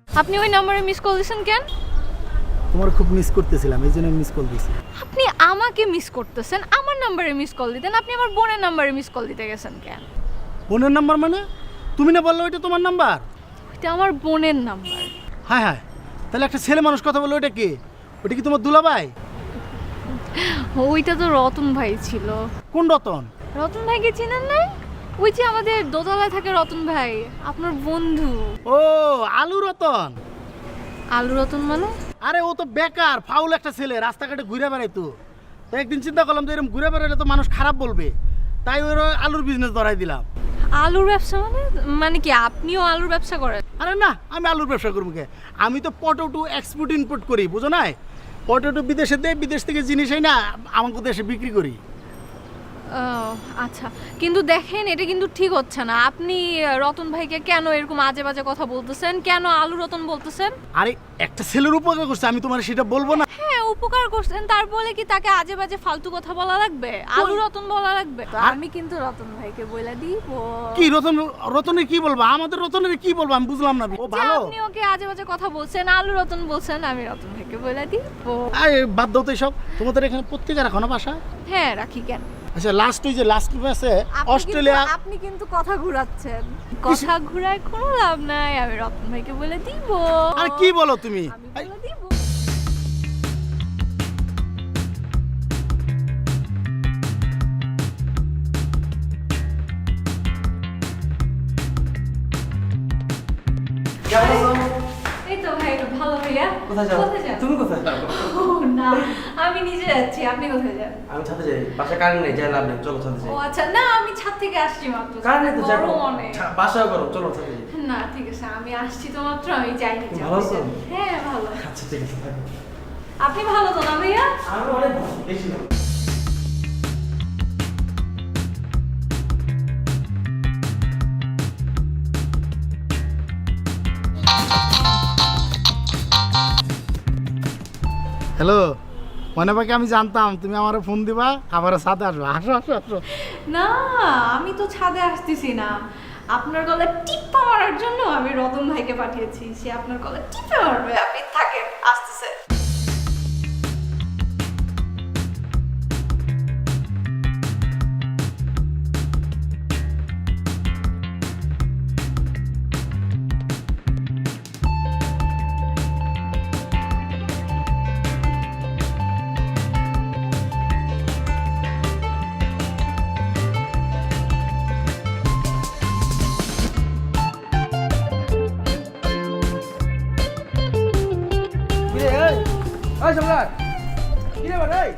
আপনি ওই নম্বরে মিস কল দিয়েছেন কেন? তোমার খুব মিস করতেছিলাম, এই জন্য মিস কল দিয়েছি। আপনি আমাকে মিস করতেছেন, আমার নম্বরে মিস কল দিতেন, আপনি আমার বোনের নম্বরে মিস কল দিতে গেছেন কেন? বোনের নাম্বার মানে? তুমি না বললো ওইটা তোমার নাম্বার? এটা আমার বোনের নাম্বার। হ্যাঁ হ্যাঁ, তাহলে একটা ছেলে মানুষ কথা বললো, ওইটা কে? ওইটা কি তোমার দুলাভাই? ওইটা তো রতন ভাই ছিল। কোন রতন? রতন ভাইকে চিনেন না? ওই যে আমাদের দোতলায় থাকে রতন ভাই, আপনার বন্ধু। ও আলু রতন। আলু রতন মানে? আরে ও তো বেকার ফাউল একটা ছেলে, রাস্তাঘাটে ঘুরে বেড়াইতো। তো একদিন চিন্তা করলাম যে এরকম ঘুরে বেড়াইলে তো মানুষ খারাপ বলবে, তাই ওর আলুর বিজনেস ধরাই দিলাম। আলুর ব্যবসা মানে? মানে কি আপনিও আলুর ব্যবসা করেন? আরে না, আমি আলুর ব্যবসা করবো কে? আমি তো পটেটো এক্সপোর্ট ইম্পোর্ট করি, বুঝো নাই? পটেটো বিদেশে দেয়, বিদেশ থেকে জিনিস হয় না আমাকে দেশে বিক্রি করি। ও, আচ্ছা, কিন্তু দেখেন এটা কিন্তু ঠিক হচ্ছে না। আপনি রতন ভাইকে কেন এরকম আজে বাজে কথা বলতেছেন? কেন আলু রতন বলতেছেন? আরে একটা ছেলের উপকার করছে, আমি তোমার সেটা বলবো না? হ্যাঁ, উপকার করছেন, তার বলে কি তাকে আজে বাজে ফালতু কথা বলা লাগবে? আলু রতন বলা লাগবে? তো আমি কিন্তু রতন ভাইকে বলে দিব। কি রতন? রতনের কি বলবো? আমাদের রতনের কি বলবো আমি বুঝলাম না। ও যে ভালো। আপনি ওকে আজে বাজে কথা বলছেন, আলু রতন বলছেন, আমি রতন ভাইকে বলে দিব। আরে বাদ দাও তো এসব। তোমাদের এখানে পত্রিকা রাখো না বাসা? হ্যাঁ, রাখি। কেন? আচ্ছা লাস্ট ওই যে লাস্ট ম্যাচে অস্ট্রেলিয়া। আপনি কিন্তু কথা ঘুরাচ্ছেন। কথা ঘুরায় কোনো লাভ নাই, আমি রতন ভাইকে বলে দিব। আরে কি বলো তুমি? আমি বলে দিব। এই তো ভাই, ভালো ভাইয়া। কোথায় যাও? যান? তুমি কোথায় যাও? ও, না, আমি নিজে যাচ্ছি। আপনি কোথায় যান? আমি ছাদে যাই, বাসায় কারেন্ট নেই, যাই লাভ নেই, চলো ছাদে যাই। ও আচ্ছা, না আমি ছাদ থেকে আসছি মাত্র। কারেন্ট নেই তো যাবো, গরম অনেক। বাসায় গরম, চলো ছাদে যাই। না ঠিক আছে, আমি আসছি তো মাত্র, আমি যাইনি। তুমি ভালো আছো? হ্যাঁ ভালো। আচ্ছা ঠিক আছে, থাকো। আপনি ভালো তো না ভাইয়া? আমি অনেক ভালো, বেশি ভালো। হ্যালো মনে পাকি, আমি জানতাম তুমি আমার ফোন দিবা, আবার সাথে আসবো। আসো আসো আসো। না, আমি তো ছাদে আসতেছি না। আপনার গলায় টিপ্পা মারার জন্য আমি রতন ভাইকে পাঠিয়েছি, সে আপনার গলায় টিপে মারবে। আপনি থাকেন, আসতেছে। কিরে, এই সম্রাট, কিরে বাড়াই?